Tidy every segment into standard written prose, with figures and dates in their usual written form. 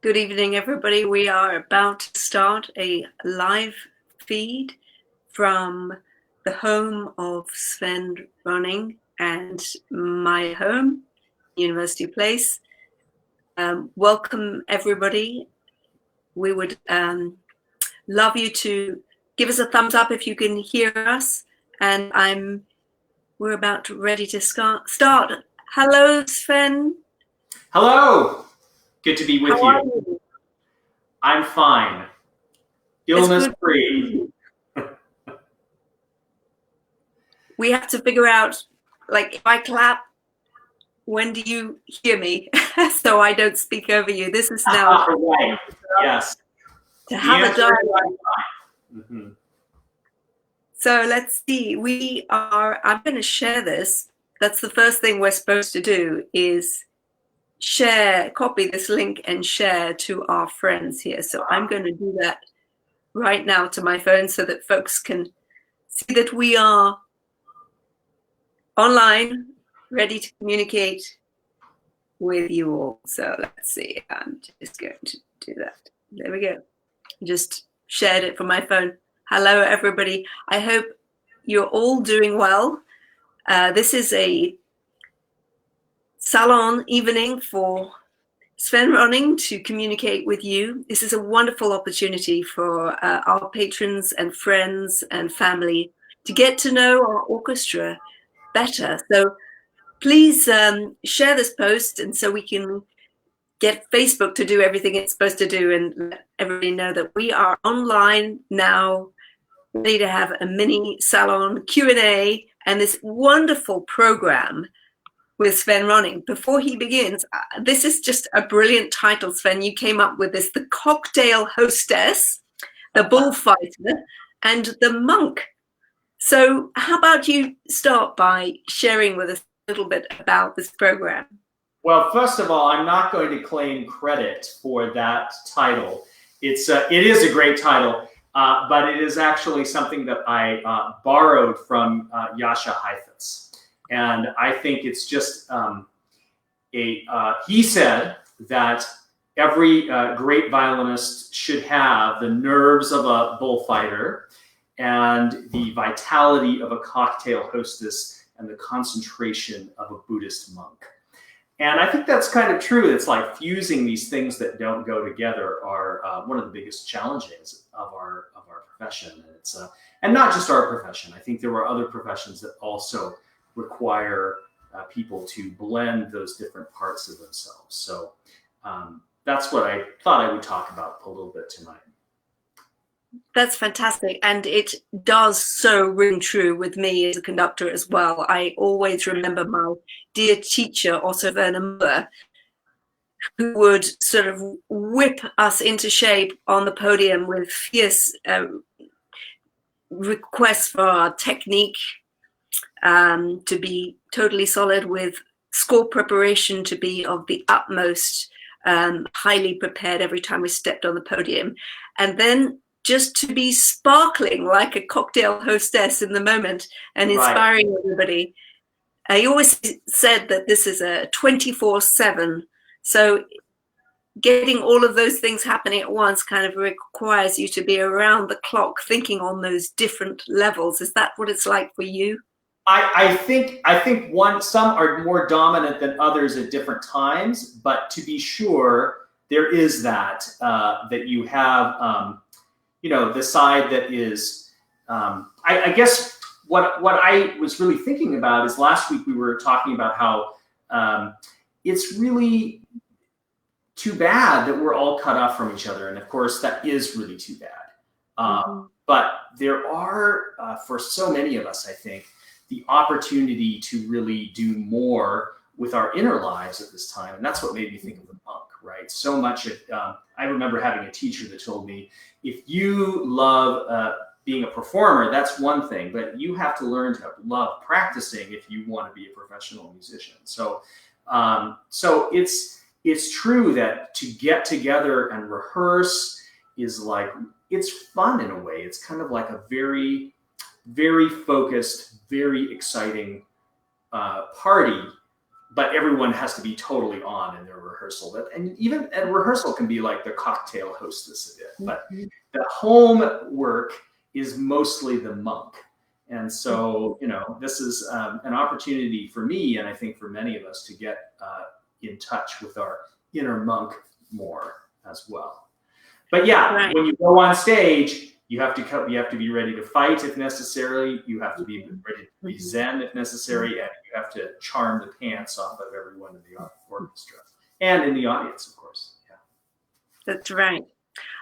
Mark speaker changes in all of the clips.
Speaker 1: Good evening, everybody. We are about to start a live feed from the home of Svend Rønning and my home, University Place. Welcome, everybody. We would love you to give us a thumbs up if you can hear us. And we're about ready to start. Hello, Sven.
Speaker 2: Hello. Good to be with
Speaker 1: How are you?
Speaker 2: I'm fine. Illness free.
Speaker 1: We have to figure out, like, if I clap, when do you hear me? So I don't speak over you. This is now
Speaker 2: right. Yes.
Speaker 1: To have a dialogue.
Speaker 2: Mm-hmm.
Speaker 1: So let's see. I'm going to share this. That's the first thing we're supposed to do, is copy this link and share to our friends here. So I'm going to do that right now to my phone so that folks can see that we are online, ready to communicate with you all. So let's see. I'm just going to do that. There we go. Just shared it from my phone. Hello, everybody. I hope you're all doing well. This is a salon evening for Svend Rønning to communicate with you. This is a wonderful opportunity for our patrons and friends and family to get to know our orchestra better. So please share this post, and so we can get Facebook to do everything it's supposed to do and let everybody know that we are online now, ready to have a mini salon Q&A and this wonderful program with Svend Rønning. Before he begins, this is just a brilliant title, Sven. You came up with this: the cocktail hostess, the bullfighter, and the monk. So how about you start by sharing with us a little bit about this program?
Speaker 2: Well, first of all, I'm not going to claim credit for that title. It is a great title, but it is actually something that I borrowed from Jascha Heifetz. And I think it's just he said that every great violinist should have the nerves of a bullfighter and the vitality of a cocktail hostess and the concentration of a Buddhist monk. And I think that's kind of true. It's like fusing these things that don't go together are one of the biggest challenges of our profession. And it's and not just our profession. I think there are other professions that also require people to blend those different parts of themselves. So that's what I thought I would talk about a little bit tonight.
Speaker 1: That's fantastic. And it does so ring true with me as a conductor as well. I always remember my dear teacher, Otto Werner Müller, who would sort of whip us into shape on the podium with fierce requests for our technique, to be totally solid, with score preparation to be of the utmost, highly prepared every time we stepped on the podium. And then just to be sparkling like a cocktail hostess in the moment and inspiring right. everybody. He always said that this is a 24/7. So getting all of those things happening at once kind of requires you to be around the clock thinking on those different levels. Is that what it's like for you?
Speaker 2: I think some are more dominant than others at different times, but to be sure, there is that you have the side that is I guess what I was really thinking about is last week we were talking about how it's really too bad that we're all cut off from each other, and of course that is really too bad. But there are for so many of us, I think, the opportunity to really do more with our inner lives at this time. And that's what made me think of the monk, right? So much I remember having a teacher that told me, if you love being a performer, that's one thing, but you have to learn to love practicing if you want to be a professional musician. So it's true that to get together and rehearse is like, it's fun in a way. It's kind of like a very, very focused, very exciting party but everyone has to be totally on in their rehearsal. And even at rehearsal can be like the cocktail hostess a bit, but the home work is mostly the monk. And so, you know, this is an opportunity for me, and I think for many of us, to get in touch with our inner monk more as well. But yeah, when you go on stage, you have to be ready to fight if necessary. You have to be ready to be zen if necessary, and you have to charm the pants off of everyone in the orchestra and in the audience, of course. Yeah.
Speaker 1: That's right.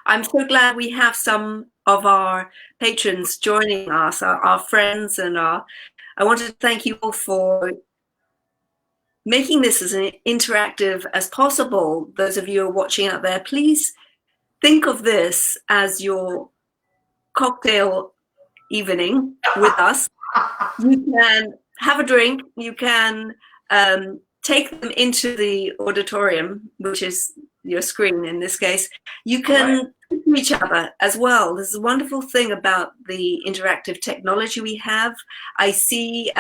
Speaker 1: I'm so glad we have some of our patrons joining us, our friends, and I wanted to thank you all for making this as interactive as possible. Those of you who are watching out there, please think of this as your cocktail evening with us. You can have a drink, you can take them into the auditorium, which is your screen in this case. You can talk to each other as well. This is a wonderful thing about the interactive technology we have. I see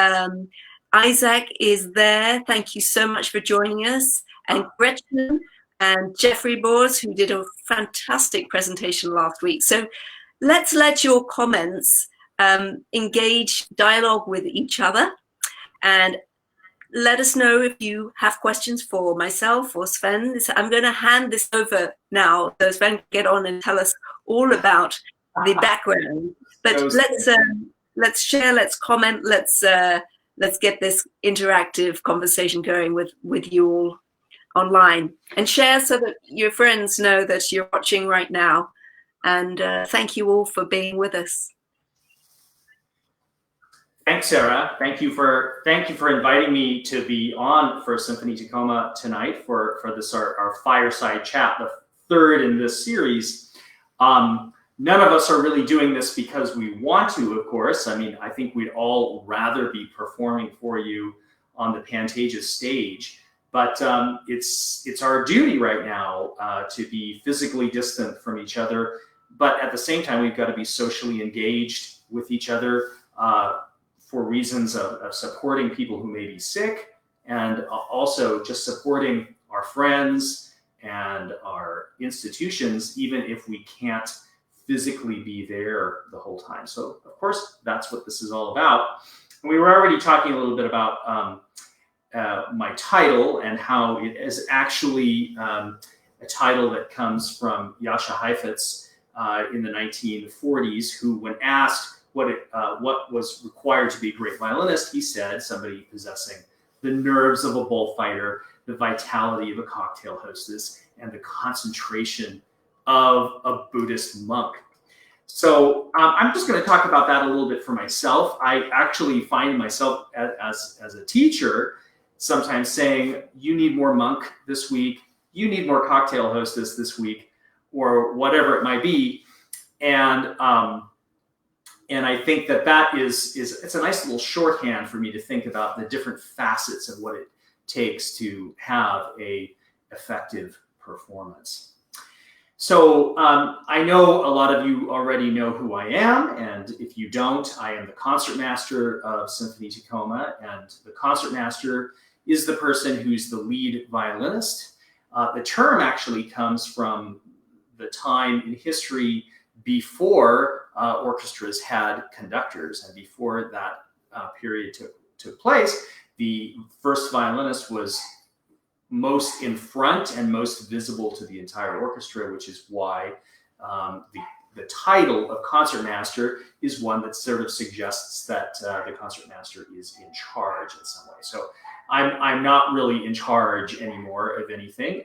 Speaker 1: Isaac is there. Thank you so much for joining us. And Gretchen and Jeffrey Bors, who did a fantastic presentation last week. So let's let your comments engage dialogue with each other, and let us know if you have questions for myself or Sven. I'm going to hand this over now so Sven can get on and tell us all about the background. But let's share, let's comment, let's get this interactive conversation going with you all online, and share so that your friends know that you're watching right now. And thank you all for being with us.
Speaker 2: Thanks, Sarah. Thank you for inviting me to be on for Symphony Tacoma tonight for this our fireside chat, the third in this series. None of us are really doing this because we want to, of course. I mean, I think we'd all rather be performing for you on the Pantages stage, but it's our duty right now to be physically distant from each other, but at the same time, we've got to be socially engaged with each other for reasons of supporting people who may be sick, and also just supporting our friends and our institutions, even if we can't physically be there the whole time. So, of course, that's what this is all about. And we were already talking a little bit about my title and how it is actually a title that comes from Jascha Heifetz in the 1940s, who, when asked what was required to be a great violinist, he said somebody possessing the nerves of a bullfighter, the vitality of a cocktail hostess, and the concentration of a Buddhist monk. So I'm just going to talk about that a little bit for myself. I actually find myself as a teacher sometimes saying, you need more monk this week, you need more cocktail hostess this week, or whatever it might be. And I think that it's a nice little shorthand for me to think about the different facets of what it takes to have a effective performance. So I know a lot of you already know who I am, and if you don't, I am the concertmaster of Symphony Tacoma, and the concertmaster is the person who's the lead violinist. The term actually comes from the time in history before orchestras had conductors, and before that period took place, the first violinist was most in front and most visible to the entire orchestra, which is why the title of concertmaster is one that sort of suggests that the concertmaster is in charge in some way. So I'm not really in charge anymore of anything.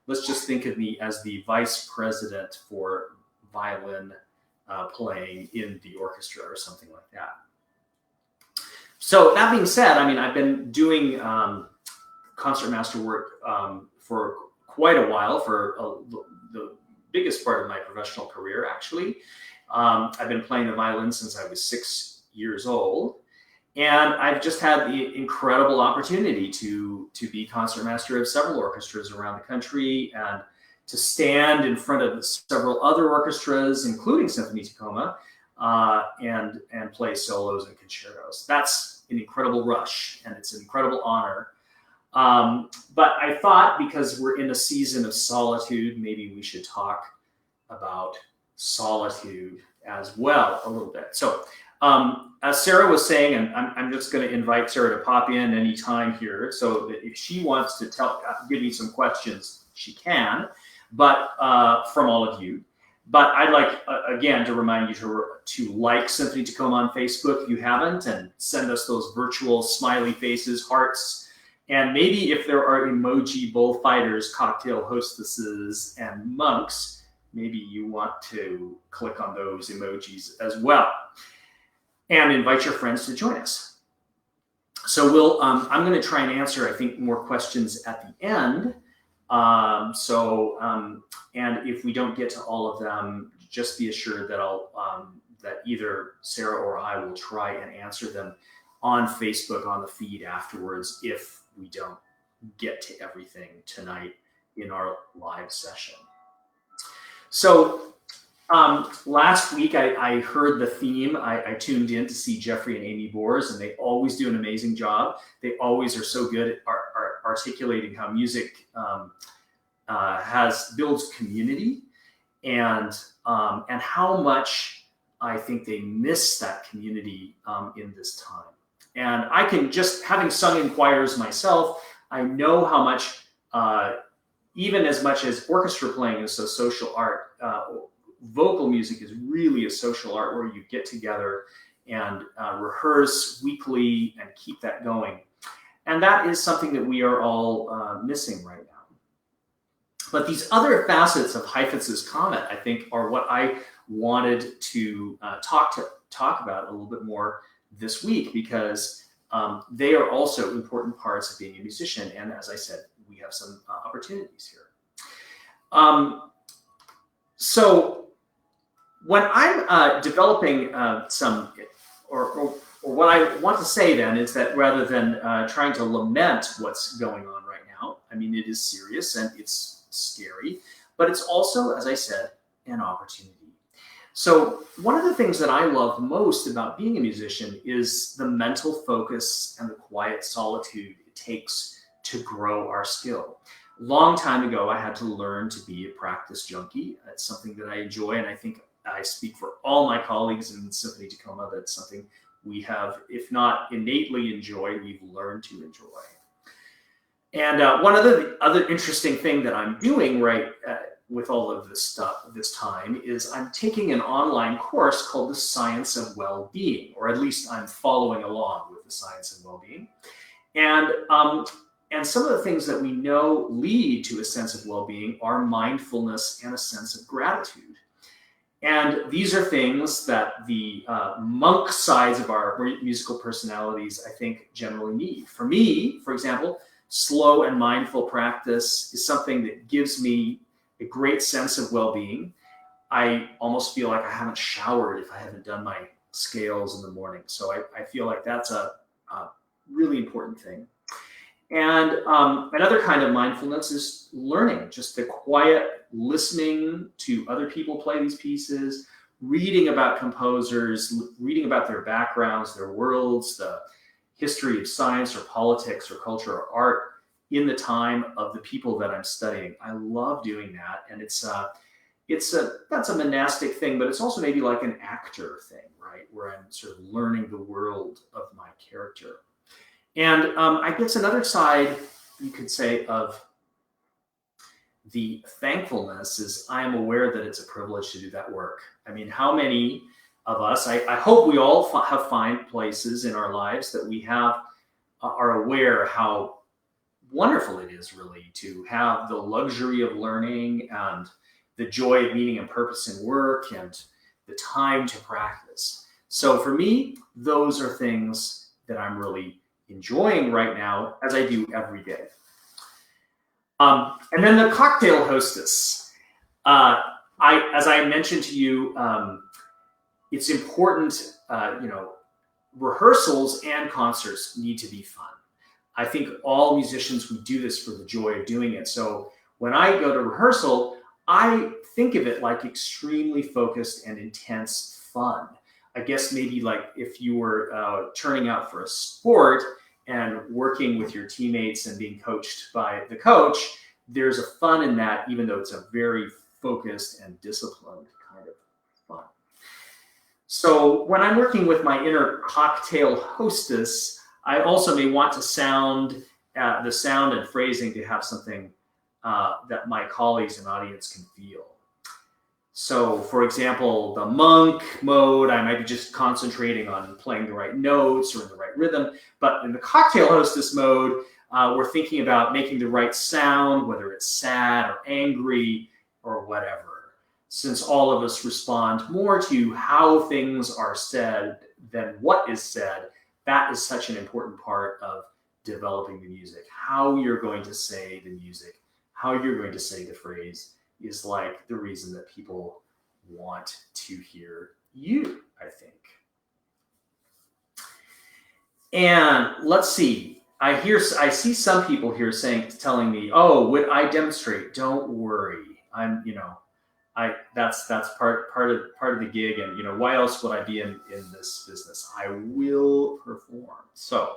Speaker 2: Let's just think of me as the vice president for violin playing in the orchestra or something like that. So that being said, I mean, I've been doing concertmaster work for quite a while, for the biggest part of my professional career, actually. I've been playing the violin since I was 6 years old, and I've just had the incredible opportunity to be concertmaster of several orchestras around the country, and to stand in front of several other orchestras, including Symphony Tacoma, and play solos and concertos. That's an incredible rush, and it's an incredible honor. But I thought because we're in a season of solitude, maybe we should talk about solitude as well a little bit. So as Sarah was saying, and I'm just going to invite Sarah to pop in anytime here, so that if she wants to give me some questions, she can, but from all of you. But I'd like, again, to remind you to like Symphony Tacoma on Facebook if you haven't, and send us those virtual smiley faces, hearts, and maybe if there are emoji bullfighters, cocktail hostesses, and monks, maybe you want to click on those emojis as well. And invite your friends to join us. So I'm going to try and answer, I think, more questions at the end. And if we don't get to all of them, just be assured that that either Sarah or I will try and answer them on Facebook on the feed afterwards if we don't get to everything tonight in our live session. So last week I heard the theme. I tuned in to see Jeffrey and Amy Bors, and they always do an amazing job. They always are so good at articulating how music builds community, and how much I think they miss that community in this time. And I can, just having sung in choirs myself, I know how much, even as much as orchestra playing is a social art, vocal music is really a social art where you get together and rehearse weekly and keep that going. And that is something that we are all missing right now. But these other facets of Heifetz's comet, I think, are what I wanted to talk about a little bit more this week, because they are also important parts of being a musician. And as I said, we have some opportunities here. So when I'm developing or what I want to say then is that rather than trying to lament what's going on right now, I mean, it is serious and it's scary, but it's also, as I said, an opportunity. So one of the things that I love most about being a musician is the mental focus and the quiet solitude it takes to grow our skill. Long time ago, I had to learn to be a practice junkie. That's something that I enjoy, and I think I speak for all my colleagues in Symphony Tacoma. That's something we have, if not innately enjoyed, we've learned to enjoy. And one other interesting thing that I'm doing with all of this stuff this time is I'm taking an online course called The Science of Well-Being, or at least I'm following along with The Science of Well-Being. And some of the things that we know lead to a sense of well-being are mindfulness and a sense of gratitude. And these are things that the monk sides of our musical personalities, I think, generally need. For me, for example, slow and mindful practice is something that gives me a great sense of well-being. I almost feel like I haven't showered if I haven't done my scales in the morning. So I feel like that's a really important thing. And another kind of mindfulness is learning, just the quiet listening to other people play these pieces, reading about composers, reading about their backgrounds, their worlds, the history of science or politics or culture or art in the time of the people that I'm studying. I love doing that. And that's a monastic thing, but it's also maybe like an actor thing, right? Where I'm sort of learning the world of my character. And I guess another side, you could say, of the thankfulness is I am aware that it's a privilege to do that work. I mean, how many of us, I hope we all find places in our lives that we are aware how wonderful it is really to have the luxury of learning and the joy of meaning and purpose in work and the time to practice. So for me, those are things that I'm really enjoying right now, as I do every day. And then the cocktail hostess. As I mentioned to you, it's important, rehearsals and concerts need to be fun. I think all musicians, we do this for the joy of doing it. So when I go to rehearsal, I think of it like extremely focused and intense fun. I guess maybe like if you were turning out for a sport and working with your teammates and being coached by the coach, there's a fun in that, even though it's a very focused and disciplined kind of fun. So when I'm working with my inner cocktail hostess, I also may want to sound the sound and phrasing to have something that my colleagues and audience can feel. So for example, the monk mode, I might be just concentrating on playing the right notes or in the right rhythm. But in the cocktail hostess mode, we're thinking about making the right sound, whether it's sad or angry or whatever. Since all of us respond more to how things are said than what is said, that is such an important part of developing the music. How you're going to say the music, how you're going to say the phrase is like the reason that people want to hear you, I think. And let's see, I see some people here telling me, oh, would I demonstrate? Don't worry. That's part of the gig, and why else would I be in this business? I will perform. So,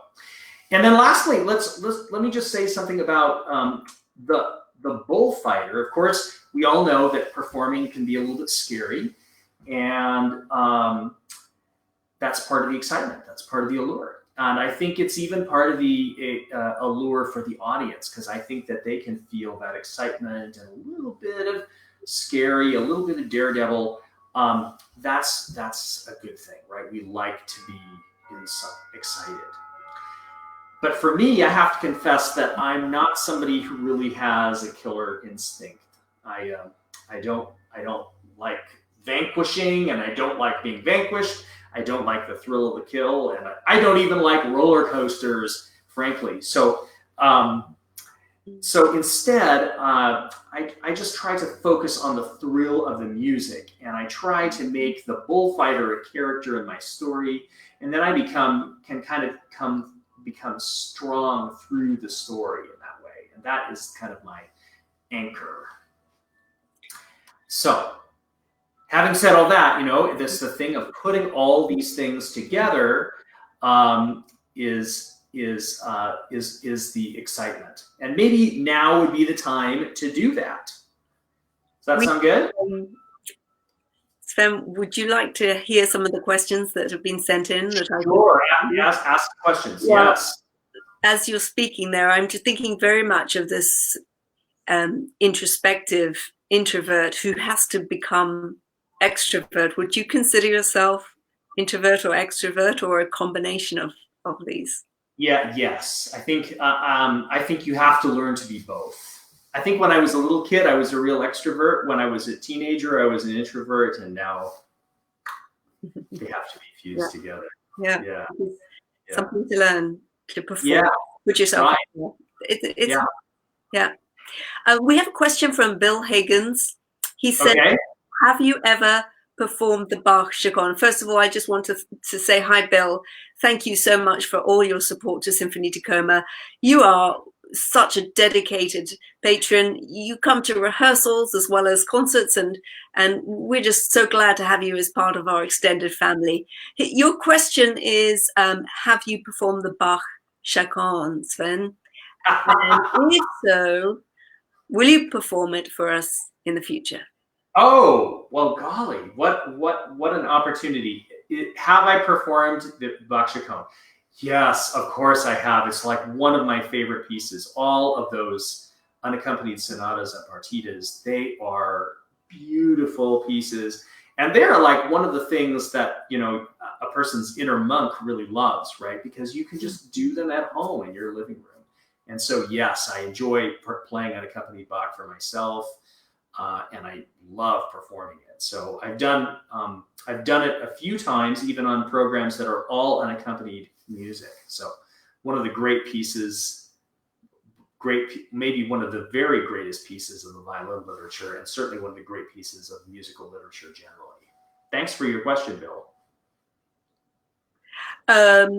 Speaker 2: and then lastly, let me just say something about the bullfighter. Of course, we all know that performing can be a little bit scary, and that's part of the excitement. That's part of the allure. And I think it's even part of the allure for the audience, because I think that they can feel that excitement and a little bit of scary, a little bit of daredevil. That's a good thing, right? We like to be excited. But for me, I have to confess that I'm not somebody who really has a killer instinct. I don't like vanquishing, and I don't like being vanquished. I don't like the thrill of the kill, and I don't even like roller coasters, frankly. So instead, I just try to focus on the thrill of the music, and I try to make the bullfighter a character in my story, and then I become strong through the story in that way. And that is kind of my anchor. So having said all that, the thing of putting all these things together is the excitement. And maybe now would be the time to do that. Does that sound good?
Speaker 1: Sven, would you like to hear some of the questions that have been sent in?
Speaker 2: Sure, ask questions, yeah. Yes.
Speaker 1: As you're speaking there, I'm just thinking very much of this introspective introvert who has to become extrovert. Would you consider yourself introvert or extrovert, or a combination of these?
Speaker 2: Yeah, yes. I think you have to learn to be both. I think when I was a little kid, I was a real extrovert. When I was a teenager, I was an introvert, and now they have to be fused together.
Speaker 1: Yeah. Something to learn to perform. Put yourself. Right. We have a question from Bill Higgins. He said, have you ever performed the Bach chaconne? First of all, I just want to say hi, Bill. Thank you so much for all your support to Symphony Tacoma. You are such a dedicated patron. You come to rehearsals as well as concerts, and we're just so glad to have you as part of our extended family. Your question is, have you performed the Bach chaconne, Sven? And if so, will you perform it for us in the future?
Speaker 2: Oh, well, golly, what an opportunity. Have I performed the Bach chaconne? Yes, of course I have. It's like one of my favorite pieces. All of those unaccompanied sonatas and partitas, they are beautiful pieces. And they're like one of the things that, a person's inner monk really loves, right? Because you can just do them at home in your living room. And so, yes, I enjoy playing unaccompanied Bach for myself, and I love performing it. So I've done it a few times, even on programs that are all unaccompanied music. So one of the great pieces, maybe one of the very greatest pieces of the violin literature, and certainly one of the great pieces of musical literature generally. Thanks for your question, Bill.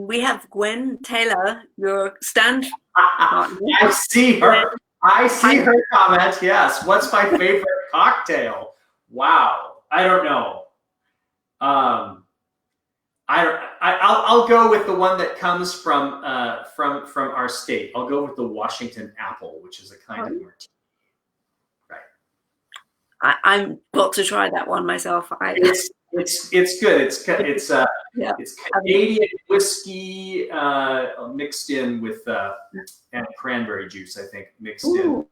Speaker 1: We have Gwen Taylor, your stand.
Speaker 2: I see her. I see her comment. Yes. What's my favorite cocktail? Wow. I don't know. I'll go with the one that comes from our state. I'll go with the Washington apple, which is a kind of martini. Right.
Speaker 1: I'm got to try that one myself.
Speaker 2: It's good. It's Canadian whiskey mixed in with and cranberry juice, I think, mixed in.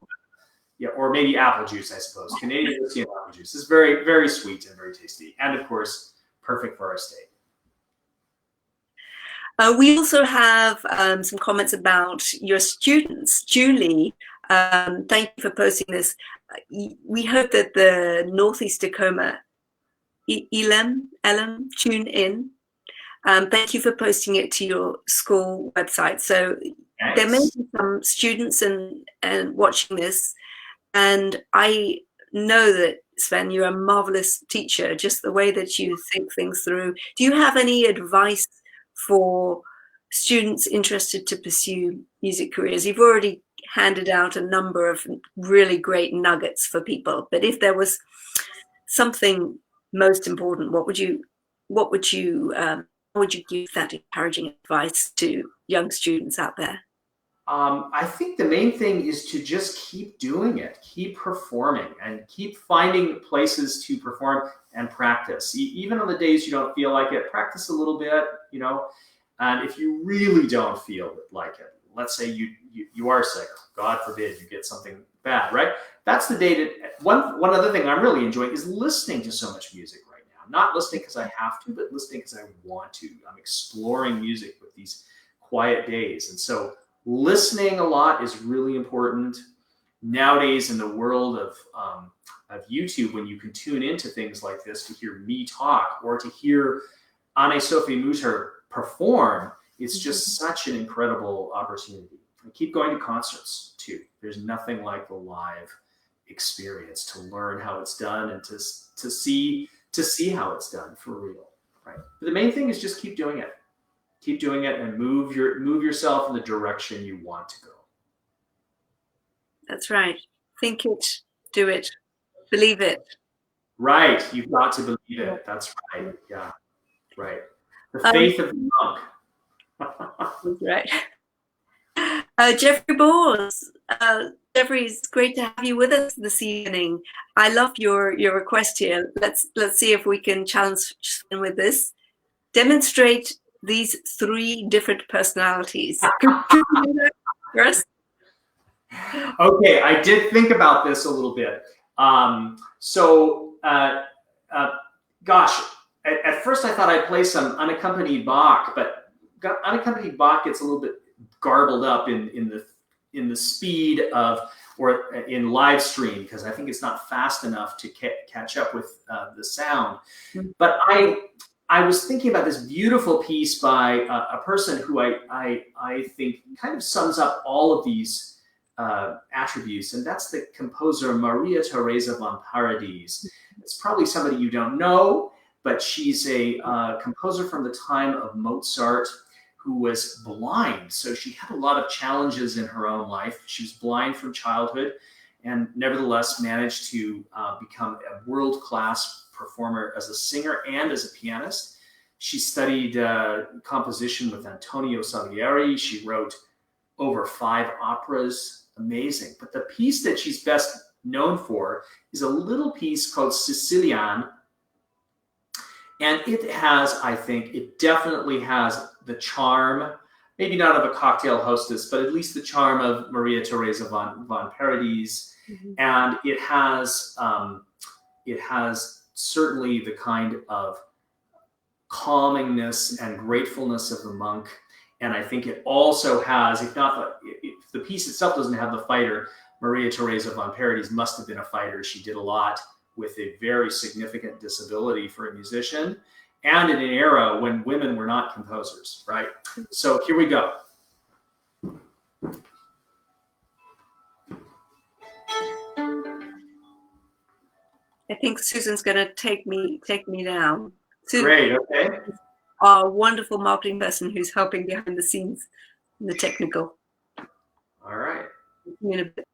Speaker 2: Yeah, or maybe apple juice, I suppose. Canadian whiskey and apple juice. It's very, very sweet and very tasty, and of course, perfect for our state.
Speaker 1: We also have some comments about your students. Julie, thank you for posting this. We hope that the Northeast Tacoma Elam tune in. Thank you for posting it to your school website. So nice. There may be some students and watching this, and I know that, Sven, you're a marvelous teacher, just the way that you think things through. Do you have any advice for students interested to pursue music careers? You've already handed out a number of really great nuggets for people, but if there was something most important, what would you give that encouraging advice to young students out there?
Speaker 2: I think the main thing is to just keep doing it, keep performing, and keep finding places to perform and practice. Even on the days you don't feel like it, practice a little bit, and if you really don't feel like it, let's say you are sick, God forbid you get something bad, right? That's the day that, one other thing I'm really enjoying is listening to so much music right now. Not listening because I have to, but listening because I want to. I'm exploring music with these quiet days. And so listening a lot is really important. Nowadays in the world of YouTube, when you can tune into things like this to hear me talk or to hear Anne-Sophie Mutter perform, it's just such an incredible opportunity. And keep going to concerts too. There's nothing like the live experience to learn how it's done and to see how it's done for real, right? But the main thing is just keep doing it. Keep doing it and move yourself in the direction you want to go.
Speaker 1: That's right. Think it, do it, believe it.
Speaker 2: Right. You've got to believe it. That's right. Yeah. Right. The faith of the monk.
Speaker 1: Right. Jeffrey Bors. Jeffrey, it's great to have you with us this evening. I love your request here. Let's see if we can challenge with this. Demonstrate these 3 different personalities. First.
Speaker 2: Okay, I did think about this a little bit. Gosh, at first I thought I'd play some unaccompanied Bach, but unaccompanied Bach gets a little bit garbled up in the speed of, or in live stream, because I think it's not fast enough to catch up with the sound. But I was thinking about this beautiful piece by a person who I think kind of sums up all of these attributes, and that's the composer Maria Theresa von Paradis. It's probably somebody you don't know, but she's a composer from the time of Mozart who was blind. So she had a lot of challenges in her own life. She was blind from childhood and nevertheless managed to become a world-class performer as a singer and as a pianist. She studied composition with Antonio Salieri. She wrote over 5 operas. Amazing. But the piece that she's best known for is a little piece called Sicilian. And it has, I think, it definitely has the charm, maybe not of a cocktail hostess, but at least the charm of Maria Theresa von Paradis. Mm-hmm. And it has certainly the kind of calmingness and gratefulness of the monk. And I think it also has, if the piece itself doesn't have the fighter, Maria Theresa von Paradis must have been a fighter. She did a lot with a very significant disability for a musician, and in an era when women were not composers, right? So here we go.
Speaker 1: I think Susan's going to take me down. Susan,
Speaker 2: great, okay.
Speaker 1: Our wonderful marketing person who's helping behind the scenes in the technical.
Speaker 2: All right.
Speaker 1: In a bit.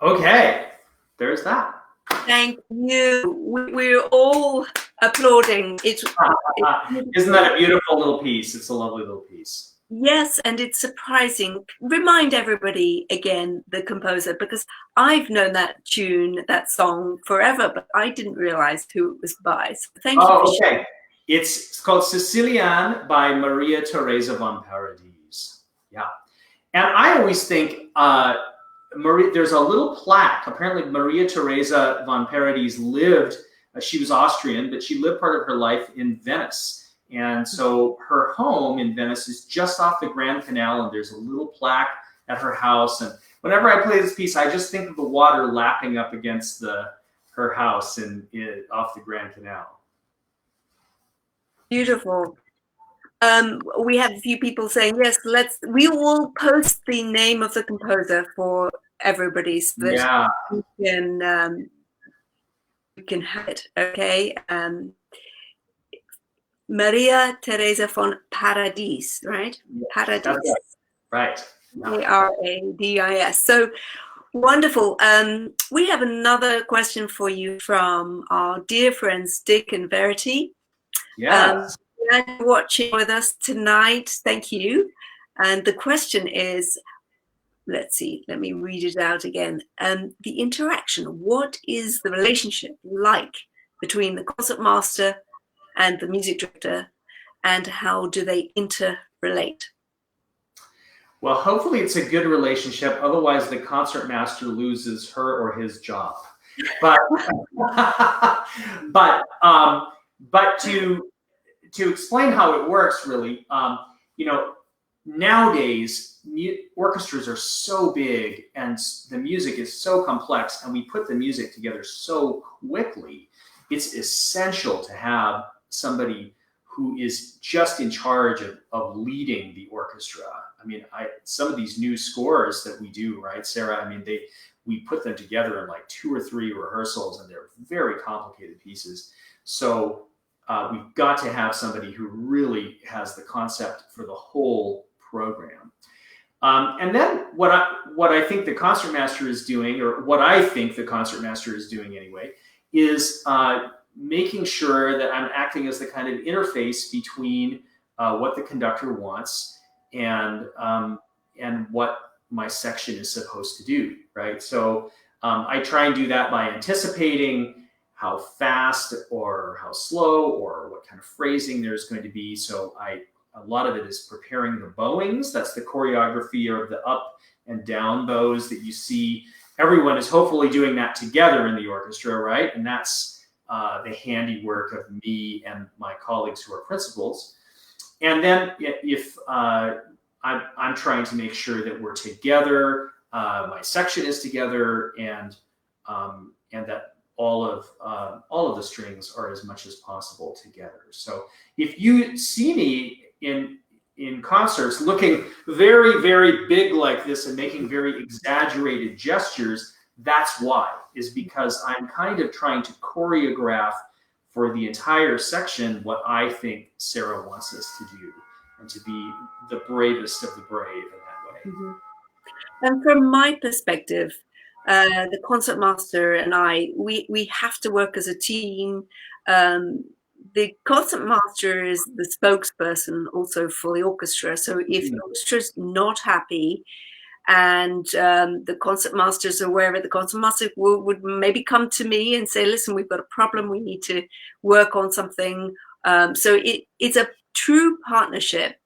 Speaker 2: Okay, there's that.
Speaker 1: Thank you. We're all applauding.
Speaker 2: Isn't that a beautiful little piece? It's a lovely little piece.
Speaker 1: Yes, and it's surprising. Remind everybody again, the composer, because I've known that tune, that song forever, but I didn't realize who it was by. So thank you.
Speaker 2: Okay. It's called Sicilian by Maria Teresa von Paradis. Yeah. And I always think there's a little plaque. Apparently Maria Teresa von Paradis lived, she was Austrian, but she lived part of her life in Venice. And so her home in Venice is just off the Grand Canal, and there's a little plaque at her house. And whenever I play this piece, I just think of the water lapping up against her house off the Grand Canal.
Speaker 1: Beautiful. We have a few people saying, yes, we will post the name of the composer for everybody so that you can have it, okay? Maria Teresa von Paradis, right?
Speaker 2: Yes,
Speaker 1: Paradis.
Speaker 2: Right.
Speaker 1: Paradis. So wonderful. We have another question for you from our dear friends Dick and Verity.
Speaker 2: Yes.
Speaker 1: Watching with us tonight. Thank you. And the question is, let's see, let me read it out again. The interaction, what is the relationship like between the concertmaster and the music director, and how do they interrelate?
Speaker 2: Well, hopefully it's a good relationship. Otherwise, the concertmaster loses her or his job. But to explain how it works, really, nowadays orchestras are so big and the music is so complex, and we put the music together so quickly. It's essential to have somebody who is just in charge of leading the orchestra. I mean, some of these new scores that we do, right, Sarah? I mean, we put them together in like 2 or 3 rehearsals, and they're very complicated pieces. So we've got to have somebody who really has the concept for the whole program. And then what I think the concertmaster is doing, or what I think the concertmaster is doing anyway, is making sure that I'm acting as the kind of interface between what the conductor wants and what my section is supposed to do, right? So I try and do that by anticipating how fast or how slow or what kind of phrasing there's going to be. So a lot of it is preparing the bowings. That's the choreography of the up and down bows that you see. Everyone is hopefully doing that together in the orchestra, right? And that's the handiwork of me and my colleagues who are principals. And then if I'm trying to make sure that we're together, my section is together, and that all of the strings are as much as possible together. So if you see me in concerts looking very, very big like this and making very exaggerated gestures, that's why, is because I'm kind of trying to choreograph for the entire section what I think Sarah wants us to do, and to be the bravest of the brave in that way.
Speaker 1: Mm-hmm. And from my perspective, the concertmaster and we have to work as a team. The concertmaster is the spokesperson also for the orchestra. So if the orchestra is not happy, and the concertmaster is aware of it, the concertmaster would maybe come to me and say, listen, we've got a problem, we need to work on something. So it's a true partnership.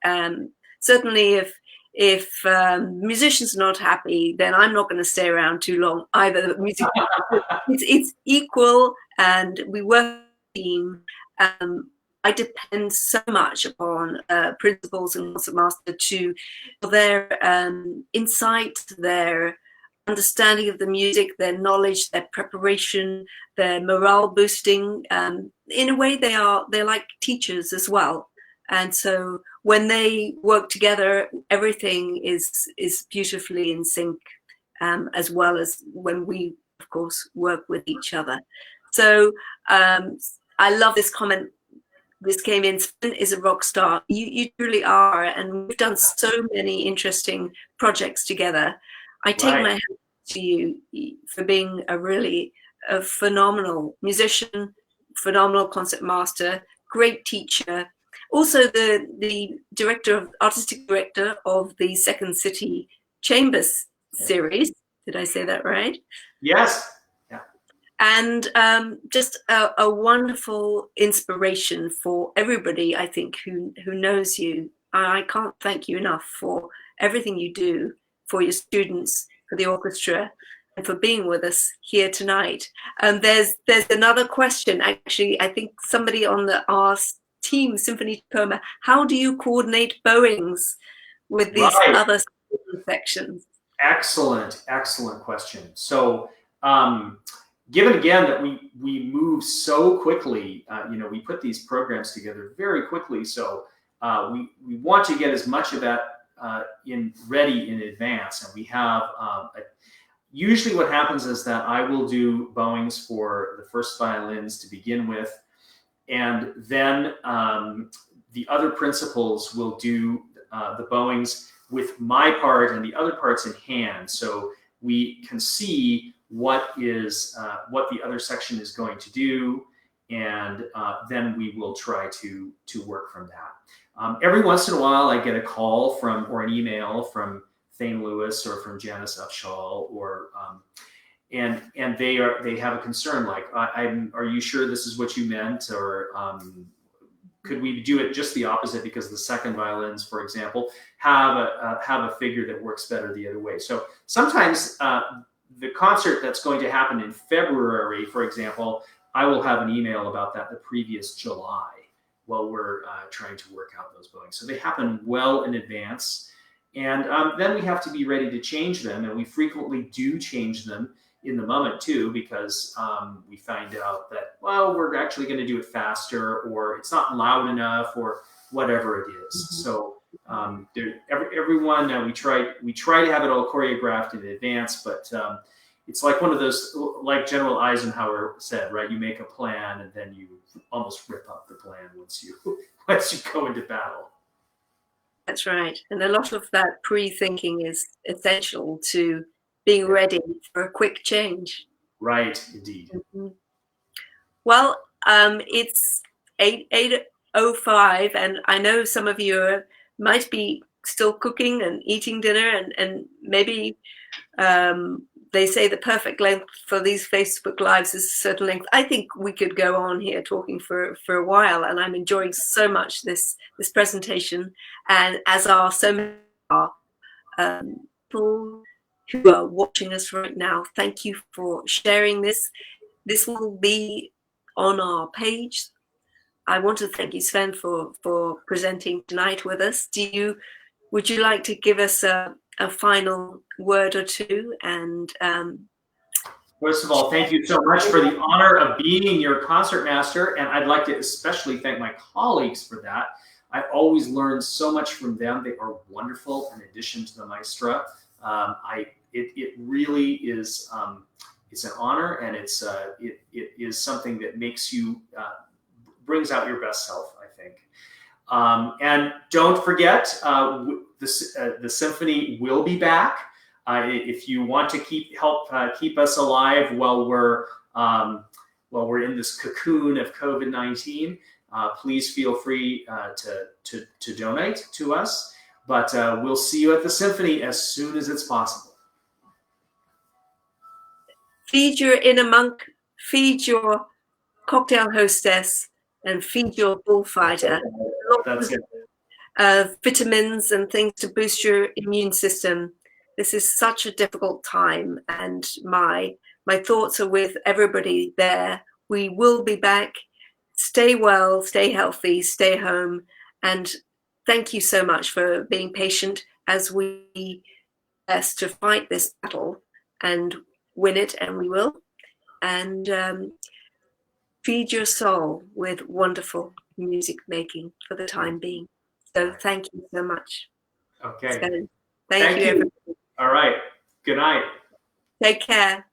Speaker 1: Certainly if musicians are not happy, then I'm not going to stay around too long either. The music, it's equal, and we work as a team. I depend so much upon principals and concertmaster for their insight, their understanding of the music, their knowledge, their preparation, their morale boosting. In a way, they're like teachers as well. And so when they work together, everything is beautifully in sync, as well as when we, of course, work with each other. So I love this comment. This came in, Sven is a rock star. You truly are. And we've done so many interesting projects together. I take my hat to you for being a phenomenal musician, phenomenal concertmaster, great teacher. Also the artistic director of the Second City Chambers series. Did I say that right?
Speaker 2: Yes.
Speaker 1: And just a wonderful inspiration for everybody, I think, who knows you. I can't thank you enough for everything you do for your students, for the orchestra, and for being with us here tonight. There's another question, actually. I think somebody on our team, Symphony Tacoma, how do you coordinate Boeings with these other sections?
Speaker 2: Excellent question. So, given again that we move so quickly, we put these programs together very quickly. So we want to get as much of that ready in advance. And we have usually what happens is that I will do Boeings for the first violins to begin with, and then the other principals will do the Boeings with my part and the other parts in hand. So we can see what the other section is going to do, and then we will try to work from that. Every once in a while, I get a call or an email from Thane Lewis or from Janice Upshaw, or and they have a concern like, are you sure this is what you meant, or could we do it just the opposite because the second violins, for example, have a figure that works better the other way. So sometimes the concert that's going to happen in February, for example, I will have an email about that the previous July while we're trying to work out those Boeings. So they happen well in advance. And then we have to be ready to change them. And we frequently do change them in the moment too, because we find out that, well, we're actually going to do it faster, or it's not loud enough, or whatever it is. Mm-hmm. So everyone, we try to have it all choreographed in advance, but it's like one of those, like General Eisenhower said, right? You make a plan and then you almost rip up the plan once you go into battle.
Speaker 1: That's right. And a lot of that pre-thinking is essential to being ready for a quick change.
Speaker 2: Right, indeed.
Speaker 1: Mm-hmm. Well, it's 8:05, and I know some of you might be still cooking and eating dinner, and maybe they say the perfect length for these Facebook Lives is a certain length. I think we could go on here talking for a while, and I'm enjoying so much this presentation, and as are so many people who are watching us right now. Thank you for sharing this. This will be on our page. I want to thank you, Sven, for presenting tonight with us. Would you like to give us a final word or two? And
Speaker 2: first of all, thank you so much for the honor of being your concertmaster, and I'd like to especially thank my colleagues for that. I always learn so much from them. They are wonderful in addition to the maestra. It really is it's an honor, and it is something that makes you brings out your best self, I think. And don't forget, the symphony will be back. If you want to help keep us alive while we're in this cocoon of COVID-19, please feel free to donate to us. But we'll see you at the symphony as soon as it's possible.
Speaker 1: Feed your inner monk, feed your cocktail hostess, and feed your bullfighter.
Speaker 2: That's it.
Speaker 1: Vitamins and things to boost your immune system. This is such a difficult time, and my thoughts are with everybody there. We will be back. Stay well, stay healthy, stay home, and thank you so much for being patient as we best to fight this battle and win it, and we will. And feed your soul with wonderful music making for the time being. So thank you so much.
Speaker 2: Okay.
Speaker 1: So, thank you, everybody.
Speaker 2: All right. Good night.
Speaker 1: Take care.